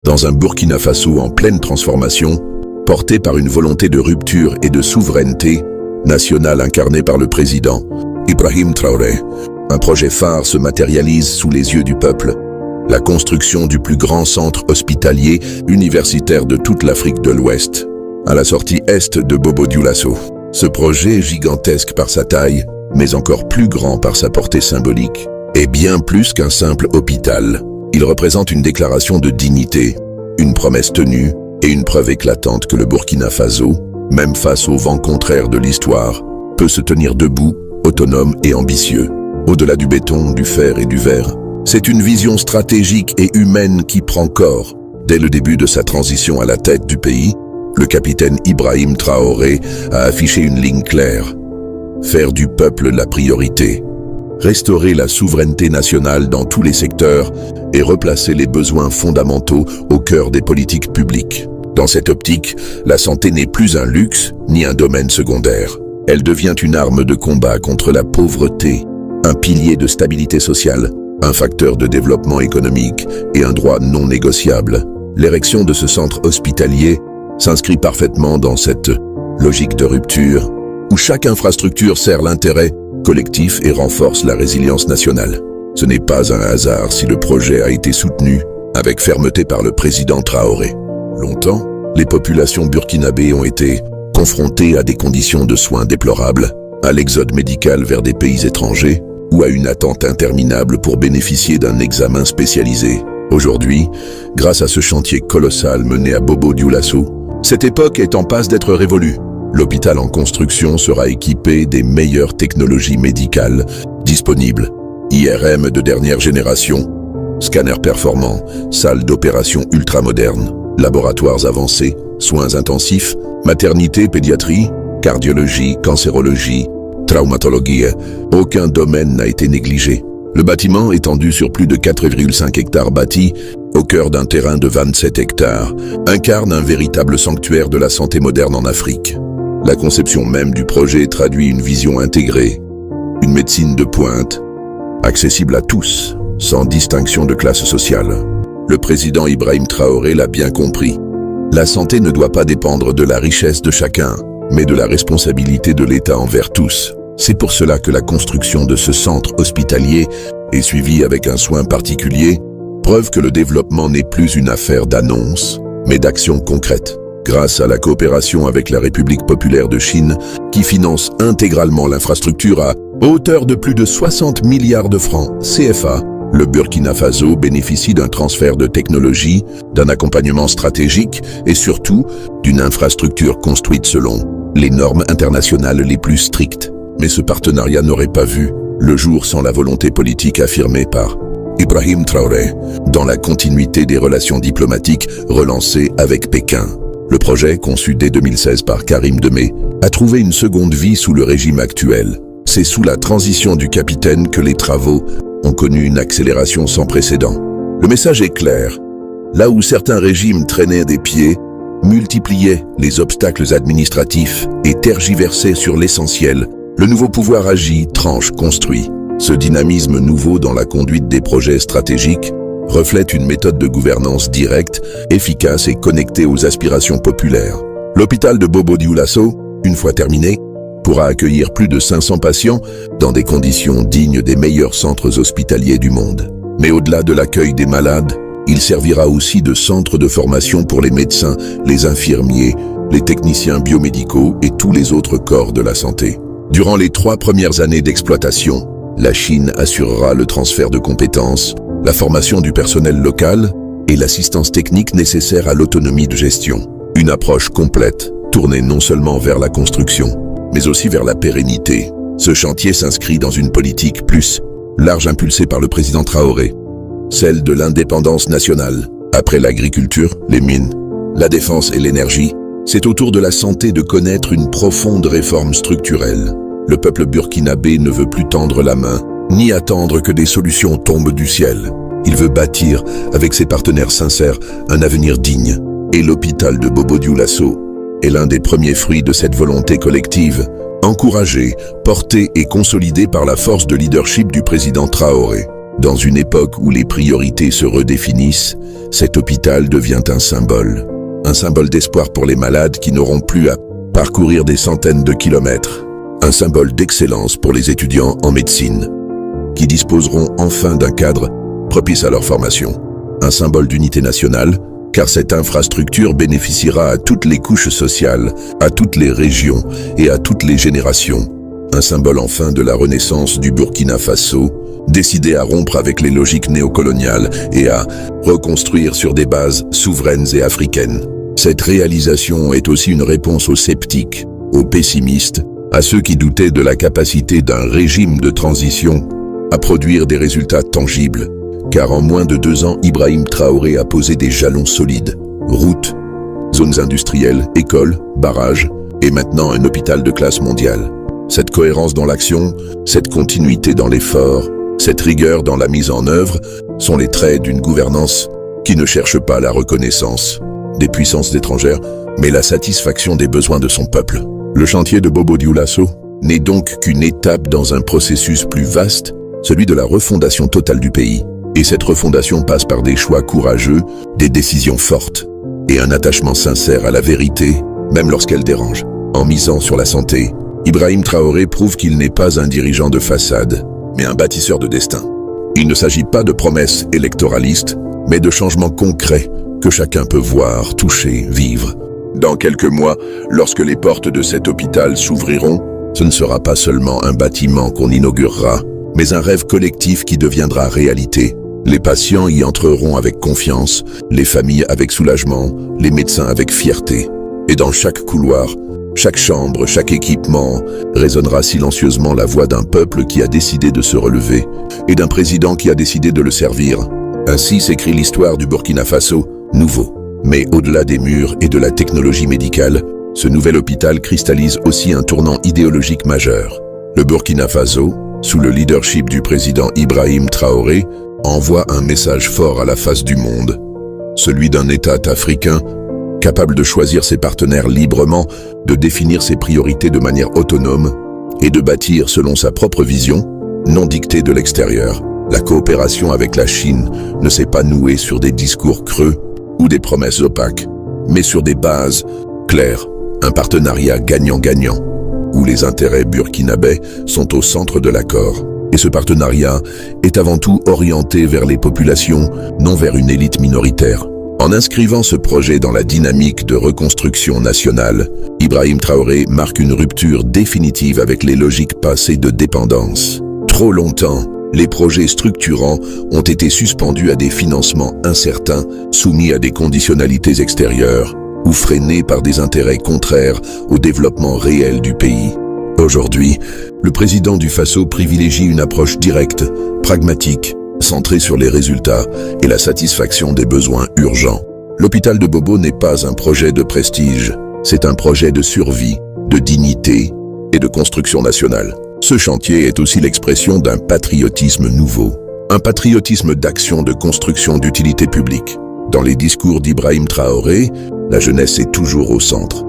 Dans un Burkina Faso en pleine transformation, porté par une volonté de rupture et de souveraineté nationale incarnée par le président Ibrahim Traoré, un projet phare se matérialise sous les yeux du peuple. La construction du plus grand centre hospitalier universitaire de toute l'Afrique de l'Ouest, à la sortie est de Bobo-Dioulasso. Ce projet, gigantesque par sa taille, mais encore plus grand par sa portée symbolique, est bien plus qu'un simple hôpital. Il représente une déclaration de dignité, une promesse tenue et une preuve éclatante que le Burkina Faso, même face au vent contraire de l'histoire, peut se tenir debout, autonome et ambitieux. Au-delà du béton, du fer et du verre, c'est une vision stratégique et humaine qui prend corps. Dès le début de sa transition à la tête du pays, le capitaine Ibrahim Traoré a affiché une ligne claire. Faire du peuple la priorité. Restaurer la souveraineté nationale dans tous les secteurs et replacer les besoins fondamentaux au cœur des politiques publiques. Dans cette optique, la santé n'est plus un luxe ni un domaine secondaire. Elle devient une arme de combat contre la pauvreté, un pilier de stabilité sociale, un facteur de développement économique et un droit non négociable. L'érection de ce centre hospitalier s'inscrit parfaitement dans cette logique de rupture où chaque infrastructure sert l'intérêt collectif et renforce la résilience nationale. Ce n'est pas un hasard si le projet a été soutenu avec fermeté par le président Traoré. Longtemps, les populations burkinabées ont été confrontées à des conditions de soins déplorables, à l'exode médical vers des pays étrangers ou à une attente interminable pour bénéficier d'un examen spécialisé. Aujourd'hui, grâce à ce chantier colossal mené à Bobo-Dioulasso, cette époque est en passe d'être révolue. L'hôpital en construction sera équipé des meilleures technologies médicales disponibles. IRM de dernière génération, scanners performants, salles d'opération ultramodernes, laboratoires avancés, soins intensifs, maternité, pédiatrie, cardiologie, cancérologie, traumatologie. Aucun domaine n'a été négligé. Le bâtiment, étendu sur plus de 4,5 hectares bâtis, au cœur d'un terrain de 27 hectares, incarne un véritable sanctuaire de la santé moderne en Afrique. La conception même du projet traduit une vision intégrée, une médecine de pointe, accessible à tous, sans distinction de classe sociale. Le président Ibrahim Traoré l'a bien compris. La santé ne doit pas dépendre de la richesse de chacun, mais de la responsabilité de l'État envers tous. C'est pour cela que la construction de ce centre hospitalier est suivie avec un soin particulier, preuve que le développement n'est plus une affaire d'annonces, mais d'actions concrètes. Grâce à la coopération avec la République populaire de Chine, qui finance intégralement l'infrastructure à hauteur de plus de 60 milliards de francs CFA, le Burkina Faso bénéficie d'un transfert de technologie, d'un accompagnement stratégique et surtout d'une infrastructure construite selon les normes internationales les plus strictes. Mais ce partenariat n'aurait pas vu le jour sans la volonté politique affirmée par Ibrahim Traoré, dans la continuité des relations diplomatiques relancées avec Pékin. Le projet, conçu dès 2016 par Karim Demé, a trouvé une seconde vie sous le régime actuel. C'est sous la transition du capitaine que les travaux ont connu une accélération sans précédent. Le message est clair. Là où certains régimes traînaient des pieds, multipliaient les obstacles administratifs et tergiversaient sur l'essentiel, le nouveau pouvoir agit, tranche, construit. Ce dynamisme nouveau dans la conduite des projets stratégiques reflète une méthode de gouvernance directe, efficace et connectée aux aspirations populaires. L'hôpital de Bobo-Dioulasso, une fois terminé, pourra accueillir plus de 500 patients dans des conditions dignes des meilleurs centres hospitaliers du monde. Mais au-delà de l'accueil des malades, il servira aussi de centre de formation pour les médecins, les infirmiers, les techniciens biomédicaux et tous les autres corps de la santé. Durant les 3 premières années d'exploitation, la Chine assurera le transfert de compétences, la formation du personnel local et l'assistance technique nécessaire à l'autonomie de gestion. Une approche complète, tournée non seulement vers la construction, mais aussi vers la pérennité. Ce chantier s'inscrit dans une politique plus large impulsée par le président Traoré, celle de l'indépendance nationale. Après l'agriculture, les mines, la défense et l'énergie, c'est au tour de la santé de connaître une profonde réforme structurelle. Le peuple burkinabé ne veut plus tendre la main, ni attendre que des solutions tombent du ciel. Il veut bâtir, avec ses partenaires sincères, un avenir digne. Et l'hôpital de Bobo-Dioulasso est l'un des premiers fruits de cette volonté collective, encouragée, portée et consolidée par la force de leadership du président Traoré. Dans une époque où les priorités se redéfinissent, cet hôpital devient un symbole. Un symbole d'espoir pour les malades qui n'auront plus à parcourir des centaines de kilomètres. Un symbole d'excellence pour les étudiants en médecine, qui disposeront enfin d'un cadre propice à leur formation. Un symbole d'unité nationale, car cette infrastructure bénéficiera à toutes les couches sociales, à toutes les régions et à toutes les générations. Un symbole enfin de la renaissance du Burkina Faso, décidé à rompre avec les logiques néocoloniales et à reconstruire sur des bases souveraines et africaines. Cette réalisation est aussi une réponse aux sceptiques, aux pessimistes, à ceux qui doutaient de la capacité d'un régime de transition à produire des résultats tangibles. Car en moins de 2 ans, Ibrahim Traoré a posé des jalons solides. Routes, zones industrielles, écoles, barrages, et maintenant un hôpital de classe mondiale. Cette cohérence dans l'action, cette continuité dans l'effort, cette rigueur dans la mise en œuvre sont les traits d'une gouvernance qui ne cherche pas la reconnaissance des puissances étrangères, mais la satisfaction des besoins de son peuple. Le chantier de Bobo Dioulasso n'est donc qu'une étape dans un processus plus vaste, celui de la refondation totale du pays. Et cette refondation passe par des choix courageux, des décisions fortes et un attachement sincère à la vérité, même lorsqu'elle dérange. En misant sur la santé, Ibrahim Traoré prouve qu'il n'est pas un dirigeant de façade, mais un bâtisseur de destin. Il ne s'agit pas de promesses électoralistes, mais de changements concrets que chacun peut voir, toucher, vivre. Dans quelques mois, lorsque les portes de cet hôpital s'ouvriront, ce ne sera pas seulement un bâtiment qu'on inaugurera, mais un rêve collectif qui deviendra réalité. Les patients y entreront avec confiance, les familles avec soulagement, les médecins avec fierté. Et dans chaque couloir, chaque chambre, chaque équipement, résonnera silencieusement la voix d'un peuple qui a décidé de se relever et d'un président qui a décidé de le servir. Ainsi s'écrit l'histoire du Burkina Faso, nouveau. Mais au-delà des murs et de la technologie médicale, ce nouvel hôpital cristallise aussi un tournant idéologique majeur. Le Burkina Faso, sous le leadership du président Ibrahim Traoré, envoie un message fort à la face du monde. Celui d'un État africain capable de choisir ses partenaires librement, de définir ses priorités de manière autonome et de bâtir selon sa propre vision, non dictée de l'extérieur. La coopération avec la Chine ne s'est pas nouée sur des discours creux ou des promesses opaques, mais sur des bases claires, un partenariat gagnant-gagnant, où les intérêts burkinabés sont au centre de l'accord. Et ce partenariat est avant tout orienté vers les populations, non vers une élite minoritaire. En inscrivant ce projet dans la dynamique de reconstruction nationale, Ibrahim Traoré marque une rupture définitive avec les logiques passées de dépendance. Trop longtemps, les projets structurants ont été suspendus à des financements incertains, soumis à des conditionnalités extérieures, ou freinés par des intérêts contraires au développement réel du pays. Aujourd'hui, le président du Faso privilégie une approche directe, pragmatique, centrée sur les résultats et la satisfaction des besoins urgents. L'hôpital de Bobo n'est pas un projet de prestige, c'est un projet de survie, de dignité et de construction nationale. Ce chantier est aussi l'expression d'un patriotisme nouveau, un patriotisme d'action de construction d'utilité publique. Dans les discours d'Ibrahim Traoré, la jeunesse est toujours au centre.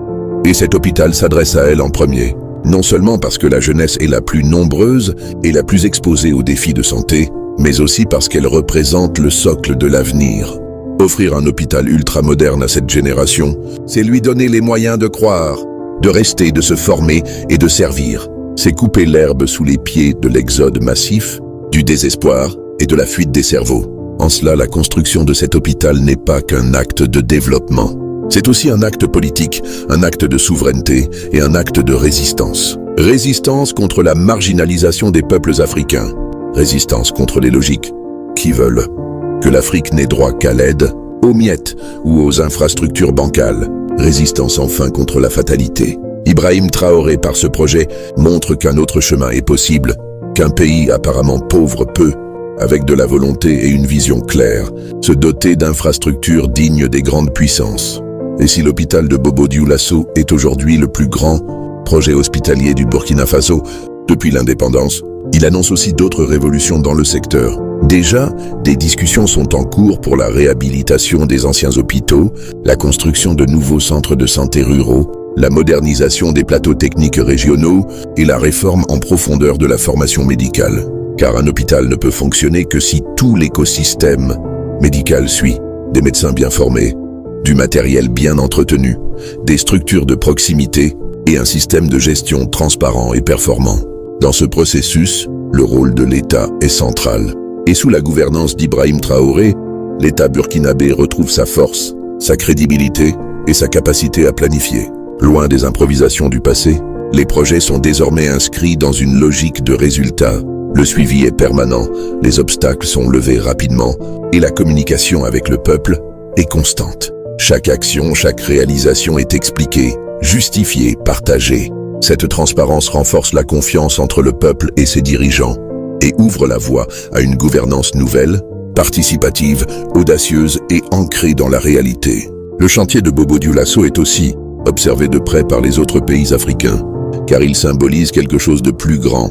Et cet hôpital s'adresse à elle en premier. Non seulement parce que la jeunesse est la plus nombreuse et la plus exposée aux défis de santé, mais aussi parce qu'elle représente le socle de l'avenir. Offrir un hôpital ultramoderne à cette génération, c'est lui donner les moyens de croire, de rester, de se former et de servir. C'est couper l'herbe sous les pieds de l'exode massif, du désespoir et de la fuite des cerveaux. En cela, la construction de cet hôpital n'est pas qu'un acte de développement. C'est aussi un acte politique, un acte de souveraineté et un acte de résistance. Résistance contre la marginalisation des peuples africains. Résistance contre les logiques qui veulent que l'Afrique n'ait droit qu'à l'aide, aux miettes ou aux infrastructures bancales. Résistance enfin contre la fatalité. Ibrahim Traoré, par ce projet, montre qu'un autre chemin est possible, qu'un pays apparemment pauvre peut, avec de la volonté et une vision claire, se doter d'infrastructures dignes des grandes puissances. Et si l'hôpital de Bobo Dioulasso est aujourd'hui le plus grand projet hospitalier du Burkina Faso depuis l'indépendance, il annonce aussi d'autres révolutions dans le secteur. Déjà, des discussions sont en cours pour la réhabilitation des anciens hôpitaux, la construction de nouveaux centres de santé ruraux, la modernisation des plateaux techniques régionaux et la réforme en profondeur de la formation médicale. car un hôpital ne peut fonctionner que si tout l'écosystème médical suit. Des médecins bien formés, du matériel bien entretenu, des structures de proximité et un système de gestion transparent et performant. Dans ce processus, le rôle de l'État est central. Et sous la gouvernance d'Ibrahim Traoré, l'État burkinabé retrouve sa force, sa crédibilité et sa capacité à planifier. Loin des improvisations du passé, les projets sont désormais inscrits dans une logique de résultat. Le suivi est permanent, les obstacles sont levés rapidement et la communication avec le peuple est constante. Chaque action, chaque réalisation est expliquée, justifiée, partagée. Cette transparence renforce la confiance entre le peuple et ses dirigeants et ouvre la voie à une gouvernance nouvelle, participative, audacieuse et ancrée dans la réalité. Le chantier de Bobo Dioulasso est aussi observé de près par les autres pays africains, car il symbolise quelque chose de plus grand,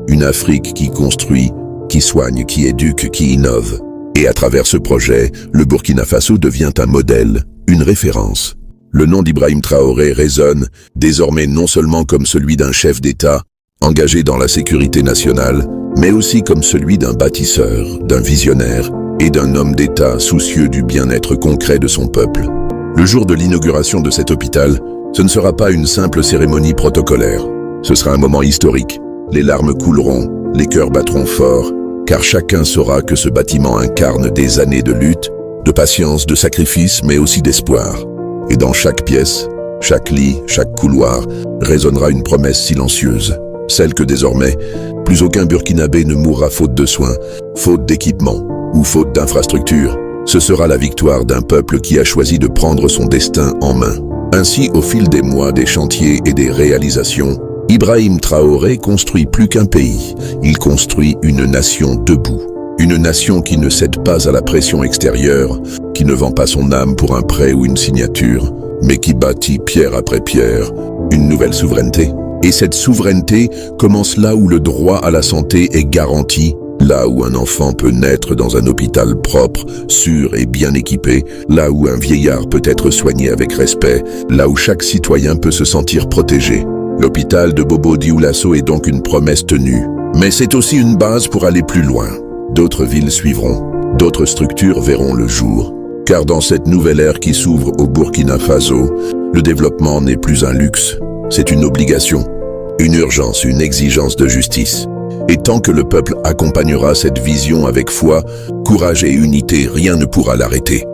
une Afrique qui construit, qui soigne, qui éduque, qui innove. Et à travers ce projet, le Burkina Faso devient un modèle, une référence. Le nom d'Ibrahim Traoré résonne désormais non seulement comme celui d'un chef d'État engagé dans la sécurité nationale, mais aussi comme celui d'un bâtisseur, d'un visionnaire et d'un homme d'État soucieux du bien-être concret de son peuple. Le jour de l'inauguration de cet hôpital, ce ne sera pas une simple cérémonie protocolaire. Ce sera un moment historique. Les larmes couleront, les cœurs battront fort, car chacun saura que ce bâtiment incarne des années de lutte, de patience, de sacrifice, mais aussi d'espoir. Et dans chaque pièce, chaque lit, chaque couloir, résonnera une promesse silencieuse, celle que désormais, plus aucun Burkinabé ne mourra faute de soins, faute d'équipement ou faute d'infrastructures. Ce sera la victoire d'un peuple qui a choisi de prendre son destin en main. Ainsi, au fil des mois, des chantiers et des réalisations, Ibrahim Traoré construit plus qu'un pays, il construit une nation debout. Une nation qui ne cède pas à la pression extérieure, qui ne vend pas son âme pour un prêt ou une signature, mais qui bâtit pierre après pierre une nouvelle souveraineté. Et cette souveraineté commence là où le droit à la santé est garanti, là où un enfant peut naître dans un hôpital propre, sûr et bien équipé, là où un vieillard peut être soigné avec respect, là où chaque citoyen peut se sentir protégé. L'hôpital de Bobo Dioulasso est donc une promesse tenue, mais c'est aussi une base pour aller plus loin. D'autres villes suivront, d'autres structures verront le jour, car dans cette nouvelle ère qui s'ouvre au Burkina Faso, le développement n'est plus un luxe, c'est une obligation, une urgence, une exigence de justice. Et tant que le peuple accompagnera cette vision avec foi, courage et unité, rien ne pourra l'arrêter.